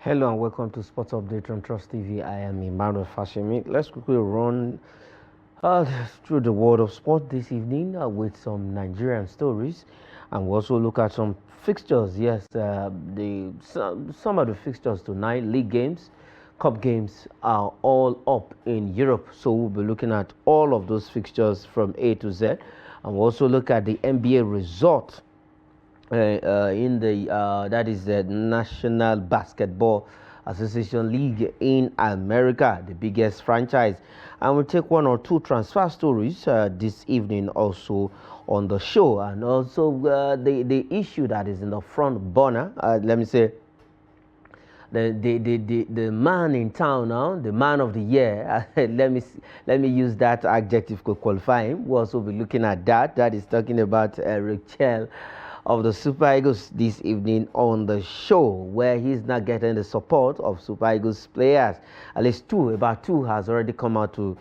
Hello and welcome to Sports Update on Trust TV. I am Emmanuel Fashimi. Let's quickly run through the world of sport this evening with some Nigerian stories, and we'll also look at some fixtures. Yes, some of the fixtures tonight, league games, cup games are all up in Europe. So we'll be looking at all of those fixtures from A to Z, and we'll also look at the NBA result in the that is the National Basketball Association League in America, the biggest franchise. And we'll take one or two transfer stories this evening also on the show, and also the issue that is in the front burner. Let me say, the man in town now, the man of the year. let me use that adjective to qualify him. We'll also be looking at that. That is talking about Rachel of the Super Eagles this evening on the show, where he's not getting the support of Super Eagles players. At least about two has already come out to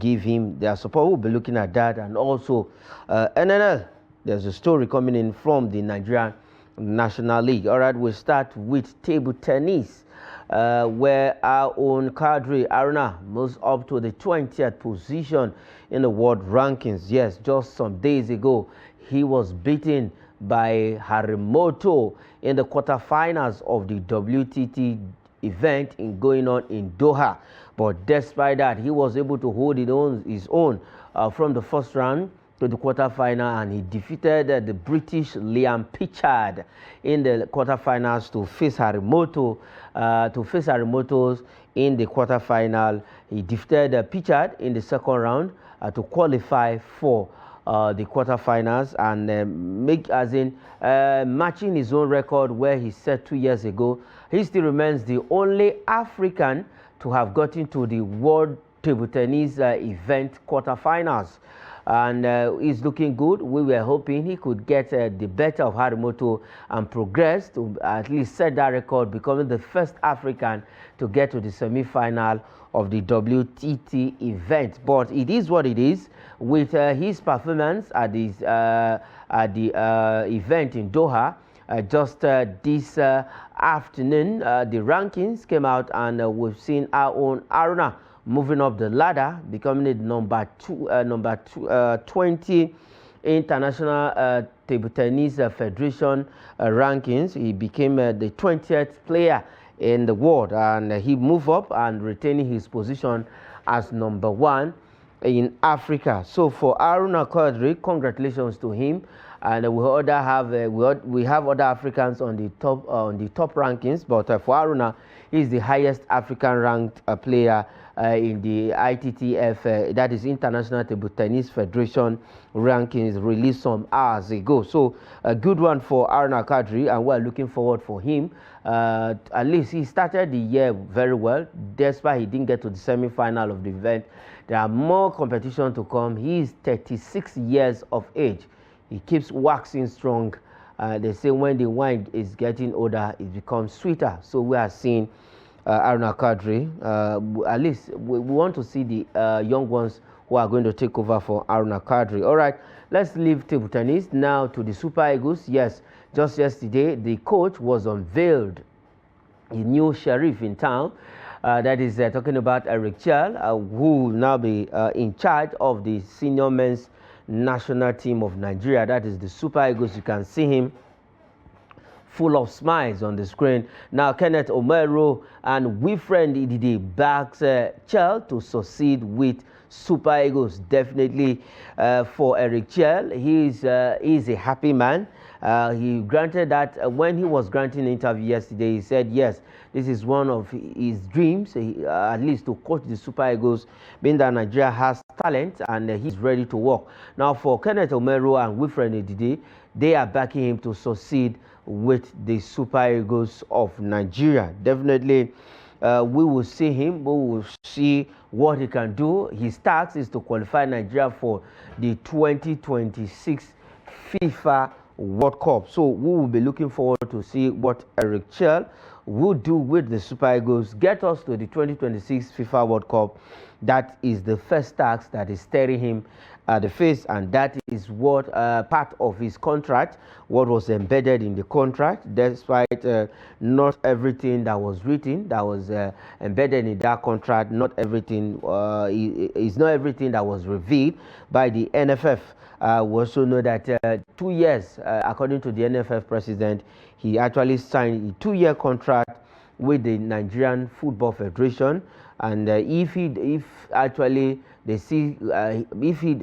give him their support. We'll be looking at that, and also NNL. There's a story coming in from the Nigerian National League. All right, we'll start with table tennis, where our own Quadri Aruna moves up to the 20th position in the world rankings. Yes, just some days ago, he was beaten by Harimoto in the quarterfinals of the WTT event going on in Doha. But despite that, he was able to hold his own from the first round to the quarterfinal, and he defeated the British Liam Pritchard in the quarterfinals to face Harimoto. In the quarterfinal, he defeated Pritchard in the second round to qualify for the quarterfinals, and matching his own record where he set 2 years ago. He still remains the only African to have gotten to the World Table Tennis event quarterfinals, and he's looking good. We were hoping he could get the better of Harimoto and progress to at least set that record, becoming the first African to get to the semi-final of the WTT event. But it is what it is. With his performance at the event in Doha just this afternoon, the rankings came out, and we've seen our own Aruna moving up the ladder, becoming the number 20 International Table Tennis Federation rankings. He became the 20th player in the world, and he moved up and retaining his position as number 1 in Africa. So for Aruna Quadri, congratulations to him. And we have other Africans on the top rankings, but for Aruna, he's the highest African ranked player in the ITTF, that is International Table Tennis Federation rankings, released some hours ago. So a good one for Aruna Quadri, and we're looking forward for him. At least he started the year very well, despite he didn't get to the semi-final of the event. There are more competition to come. He is 36 years of age. He keeps waxing strong. They say when the wine is getting older, it becomes sweeter. So we are seeing Aruna Quadri. At least we want to see the young ones who are going to take over for Aruna Quadri. All right, let's leave table tennis now to the Super Eagles. Yes, just yesterday, the coach was unveiled. A new sheriff in town. That is talking about Eric Chell, who will now be in charge of the senior men's national team of Nigeria. That is the Super Eagles. You can see him full of smiles on the screen. Now, Kenneth Omero and Wilfred Ididi backs Chell to succeed with Super Eagles. Definitely for Eric Chell, he's a happy man. He granted that when he was granting an interview yesterday, he said, yes, this is one of his dreams, at least to coach the Super Eagles, being that Nigeria has talent and he's ready to work. Now, for Kenneth Omero and Wilfred Ndidi, they are backing him to succeed with the Super Eagles of Nigeria. Definitely, we will see him. We will see what he can do. His task is to qualify Nigeria for the 2026 FIFA World Cup. So we will be looking forward to see what Eric Chell will do with the Super Eagles, get us to the 2026 FIFA World Cup. That is the first task that is staring him the face, and that is what part of his contract, what was embedded in the contract, despite not everything that was written, that was embedded in that contract, not everything is not everything that was revealed by the NFF. We also know that 2 years, according to the NFF president, he actually signed a 2-year contract with the Nigerian Football Federation, and if actually they see if he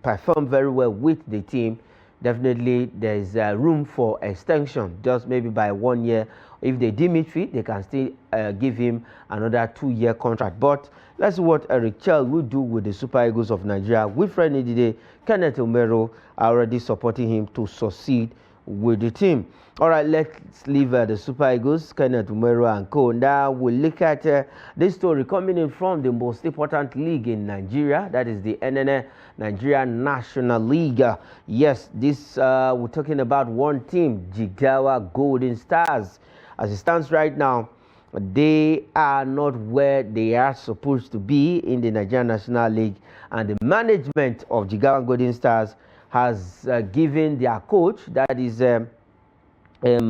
perform very well with the team, definitely there is room for extension, just maybe by 1 year. If they deem it fit, they can still give him another 2-year contract. But let's see what Eric Chell will do with the Super Eagles of Nigeria. Wilfred Ndidi, Kenneth Omero are already supporting him to succeed with the team. All right, let's leave the Super Eagles, Kenneth Umero and co. Now we'll look at this story coming in from the most important league in Nigeria, that is the NNL, Nigeria National League. Yes, this we're talking about one team, Jigawa Golden Stars. As it stands right now, they are not where they are supposed to be in the Nigeria National League, and the management of Jigawa Golden Stars has given their coach, that is Ado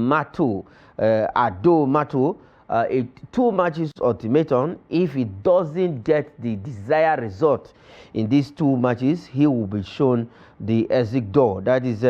Mato, a 2 matches ultimatum. If he doesn't get the desired result in these 2 matches, he will be shown the exit door. That is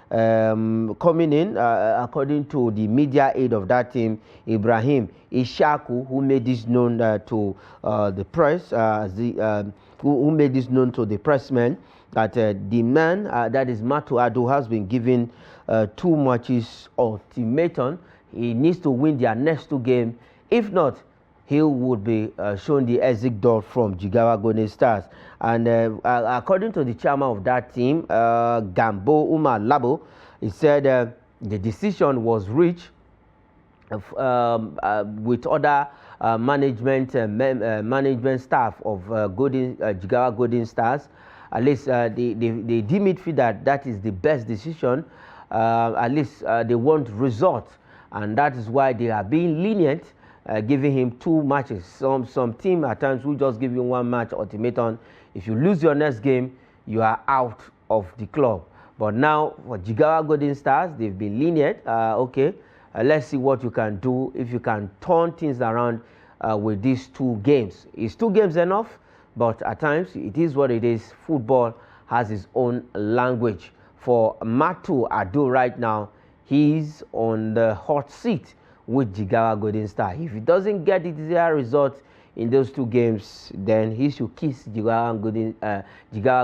coming in according to the media aide of that team, Ibrahim Ishaku, who made this known to the press, who made this known to the pressmen, that the man, that is Mato Ado, has been given 2 matches ultimatum. He needs to win their next 2 games. If not, he would be shown the exit door from Jigawa Golden Stars. And according to the chairman of that team, Gambo Umar Labo, he said the decision was reached with other management staff of Jigawa Golden Stars. At least they deem it fit that is the best decision. At least they want results, and that is why they are being lenient, giving him 2 matches. Some team at times will just give you 1 match ultimatum. If you lose your next game, you are out of the club. But now for Jigawa Golden Stars, they've been lenient. Okay, let's see what you can do, if you can turn things around with these 2 games. Is 2 games enough? But at times, it is what it is. Football has its own language. For Matu Ado right now, he's on the hot seat with Jigawa Golden Star. If he doesn't get the desired result in those 2 games, then he should kiss Jigawa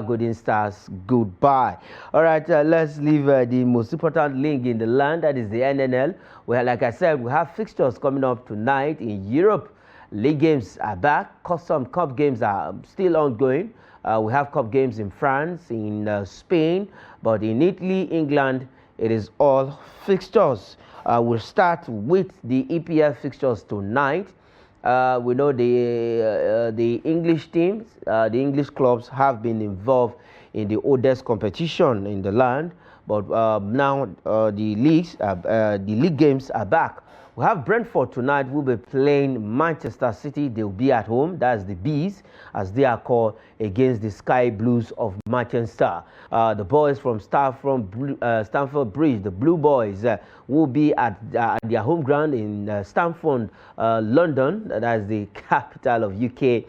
Golden Stars goodbye. All right, let's leave the most important league in the land, that is the NNL. Well, like I said, we have fixtures coming up tonight in Europe. League games are back. Custom Cup games are still ongoing. We have cup games in France, in Spain, but in Italy, England, it is all fixtures. We'll start with the EPL fixtures tonight. We know the English teams, the English clubs have been involved in the oldest competition in the land, but now the league games are back. We have Brentford tonight. We'll be playing Manchester City. They'll be at home. That's the Bees, as they are called, against the Sky Blues of Manchester. The boys from Stamford Bridge, the Blue Boys, will be at their home ground in Stamford, London. That's the capital of UK,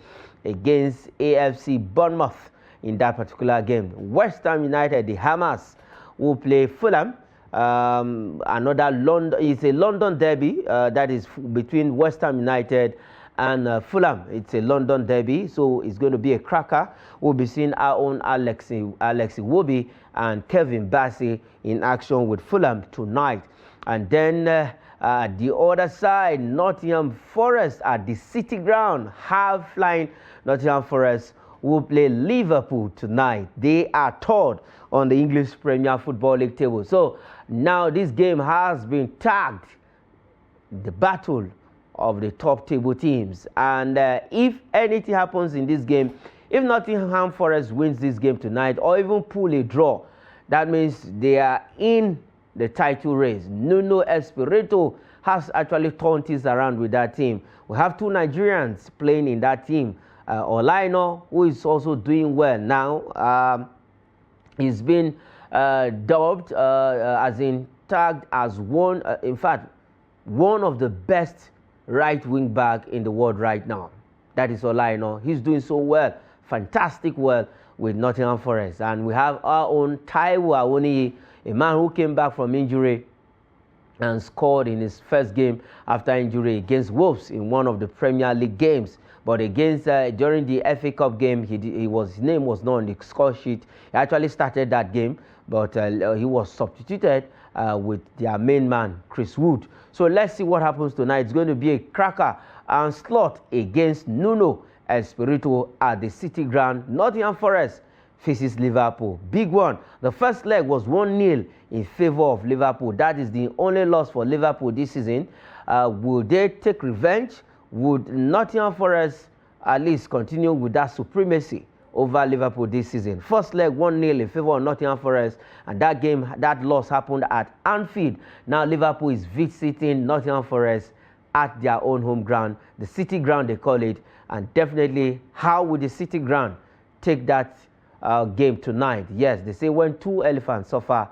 against AFC Bournemouth in that particular game. West Ham United, the Hammers, will play Fulham. Another London, it's a London derby that is between West Ham United and Fulham. It's a London derby, so it's going to be a cracker. We'll be seeing our own Alexi Wobi and Kevin Bassey in action with Fulham tonight. And then the other side, Nottingham Forest at the City Ground, high-flying Nottingham Forest will play Liverpool tonight. They are 3rd on the English Premier Football League table. So now this game has been tagged the battle of the top table teams. And if anything happens in this game, if Nottingham Forest wins this game tonight or even pull a draw, that means they are in the title race. Nuno Espirito has actually turned things around with that team. We have 2 Nigerians playing in that team. Olaino, who is also doing well now, he's been dubbed, as in tagged as one, in fact, one of the best right wing back in the world right now. That is Olaino. He's doing so well, fantastic well with Nottingham Forest. And we have our own Taiwo Awoniyi, a man who came back from injury and scored in his first game after injury against Wolves in one of the Premier League games. But against during the FA Cup game, his name was not on the score sheet. He actually started that game, but he was substituted with their main man, Chris Wood. So let's see what happens tonight. It's going to be a cracker and slot against Nuno Espirito at the City Ground. Nottingham Forest faces Liverpool. Big one. The first leg was 1-0 in favor of Liverpool. That is the only loss for Liverpool this season. Will they take revenge? Would Nottingham Forest at least continue with that supremacy over Liverpool this season? First leg 1-0 in favor of Nottingham Forest, and that loss happened at Anfield. Now Liverpool is visiting Nottingham Forest at their own home ground, the City Ground they call it. And definitely, how would the City Ground take that game tonight? Yes, they say when two elephants suffer,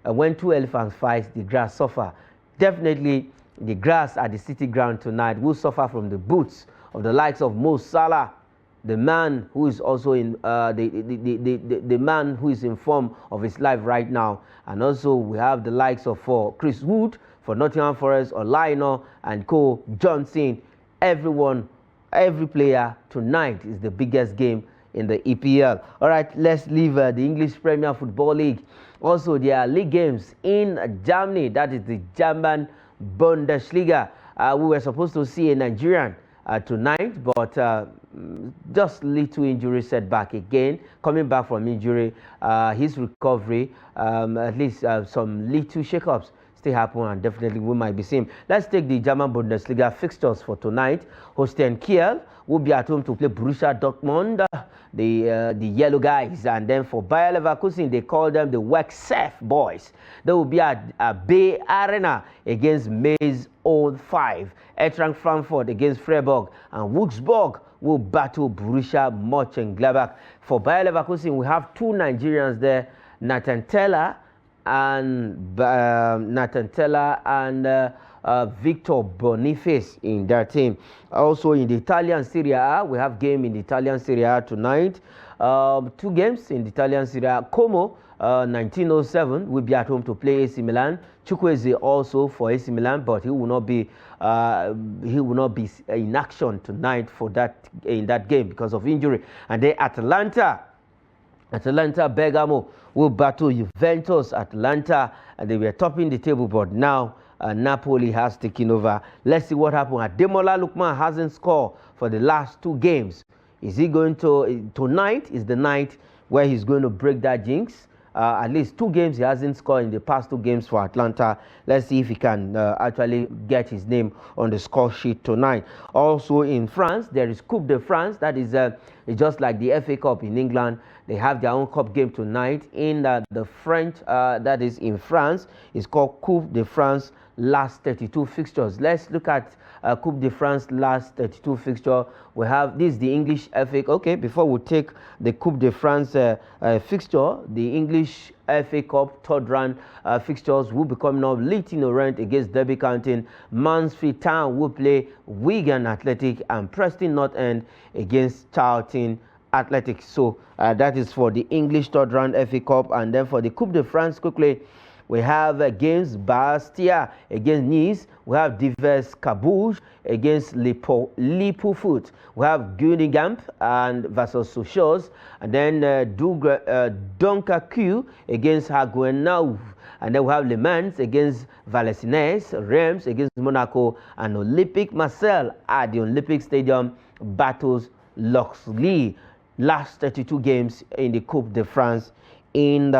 when two elephants fight, the grass suffer. Definitely, the grass at the City Ground tonight will suffer from the boots of the likes of Mo Salah, the man who is also in the man who is in form of his life right now. And also we have the likes of Chris Wood for Nottingham Forest, Olaino and Co. Johnson. Every player tonight is the biggest game in the EPL. All right, let's leave the English Premier Football League. Also, there are league games in Germany. That is the German Bundesliga. We were supposed to see a Nigerian tonight, but just little injury setback again. Coming back from injury, his recovery, at least some little shakeups still happen, and definitely we might be seeing. Let's take the German Bundesliga fixtures for tonight. Holstein Kiel will be at home to play Borussia Dortmund, the yellow guys. And then for Bayer Leverkusen, they call them the Wexef boys. They will be at Bay Arena against Mainz 05. Eintracht Frankfurt against Freiburg, and Wurzburg will battle Borussia Mönchengladbach. For Bayer Leverkusen, we have two Nigerians there, Nathan Teller and Victor Boniface in their team. Also in the Italian Serie A, we have game in the Italian Serie A tonight. Two games in the Italian Serie A. Como 1907 will be at home to play AC Milan. Chukwueze also for AC Milan, but he will not be in action tonight for in that game because of injury. And then Atalanta Bergamo will battle Juventus Atlanta, and they were topping the table, but now Napoli has taken over. Let's see what happens. Ademola Lookman hasn't scored for the last two games. Is he going to, tonight is the night where he's going to break that jinx? At least two games he hasn't scored in the past two games for Atlanta. Let's see if he can actually get his name on the score sheet tonight. Also in France, there is Coupe de France. That is it's just like the FA Cup in England. They have their own cup game tonight in the French, that is in France. It's called Coupe de France last 32 fixtures. Let's look at Coupe de France last 32 fixture. We have this the English FA. Okay, before we take the Coupe de France fixture, the English FA Cup third round fixtures will be coming up. Leighton Orient against Derby County. Mansfield Town will play Wigan Athletic, and Preston North End against Charlton Athletic. So that is for the English third round FA Cup. And then for the Coupe de France, quickly, we have games Bastia against Nice. We have Divers Cabouge against Lippofoot. We have Guingamp and versus Sochaux. And then Dunkerque against Haguenau. And then we have Le Mans against Valenciennes, Reims against Monaco, and Olympique Marseille at the Olympic Stadium battles Luxembourg. Last 32 games in the Coupe de France in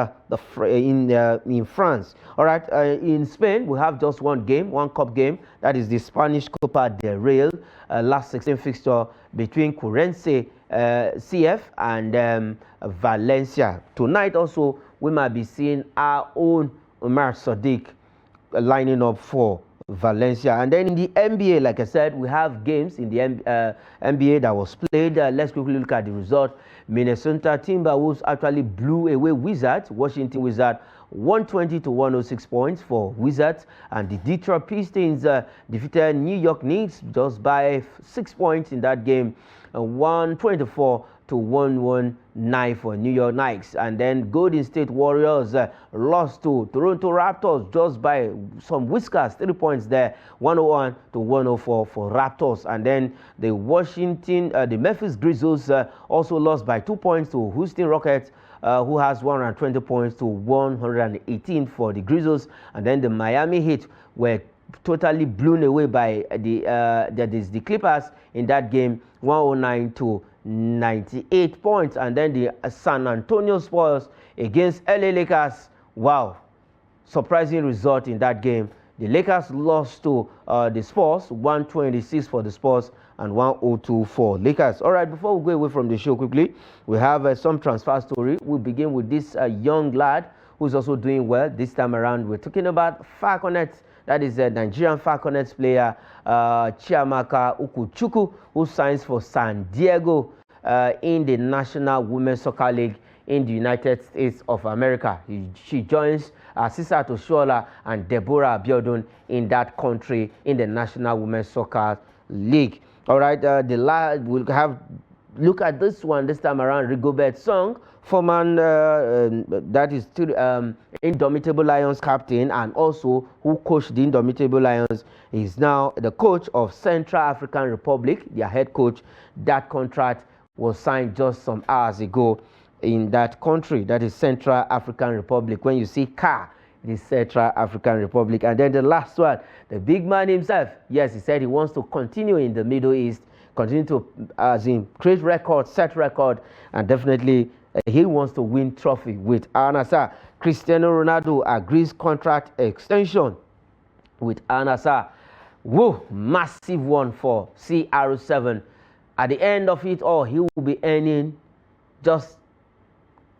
France. All right, in Spain we have just one cup game. That is the Spanish Copa del Rey, last 16 fixture between Curense CF and Valencia. Tonight also we might be seeing our own Umar Sadiq lining up for Valencia. And then in the NBA, like I said, we have games in the NBA that was played. Let's quickly look at the result. Minnesota Timberwolves actually blew away Wizards. Washington Wizards 120 to 106 points for Wizards. And the Detroit Pistons defeated New York Knicks just by 6 points in that game. 124 to 119 for New York Knicks. And then Golden State Warriors lost to Toronto Raptors just by some whiskers, 3 points there, 101 to 104 for Raptors. And then the Memphis Grizzlies also lost by 2 points to Houston Rockets, who has 120 points to 118 for the Grizzlies. And then the Miami Heat were totally blown away by the Clippers in that game, 109 to 98 points. And then the San Antonio Spurs against LA Lakers. Wow, surprising result in that game. The Lakers lost to the Spurs, 126 for the Spurs and 102 for Lakers. All right, before we go away from the show quickly, we have some transfer story. We'll begin with this young lad who's also doing well this time around. We're talking about Falconets. That is a Nigerian Falconets player, Chiamaka Ukuchukwu, who signs for San Diego in the National Women's Soccer League in the United States of America. She joins Asisa Toshola and Deborah Abiodun in that country in the National Women's Soccer League. All right, we'll have look at this one this time around. Rigobert Song, former that is still Indomitable Lions captain, and also who coached the Indomitable Lions, is now the coach of Central African Republic, their head coach. That contract was signed just some hours ago in that country, that is Central African Republic. When you see CAR, it is Central African Republic. And then the last one, the big man himself, yes, he said he wants to continue in the Middle East, continue to create record, set record, and definitely he wants to win trophy with Al Nassr. Cristiano Ronaldo agrees contract extension with Al Nassr. Whoa, massive one for CR7. At the end of it all, he will be earning, just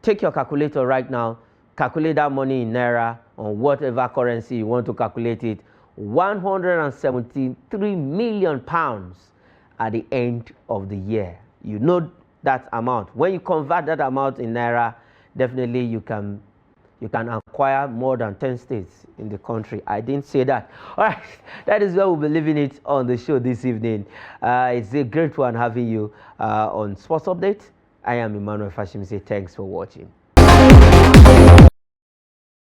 take your calculator right now, calculate that money in Naira on whatever currency you want to calculate it, 173 million pounds at the end of the year. You know that amount. When you convert that amount in Naira, definitely you can acquire more than 10 states in the country. I didn't say that. All right, that is where we'll be leaving it on the show this evening. It's a great one having you on Sports Update. I am Emmanuel Fashim. Say thanks for watching.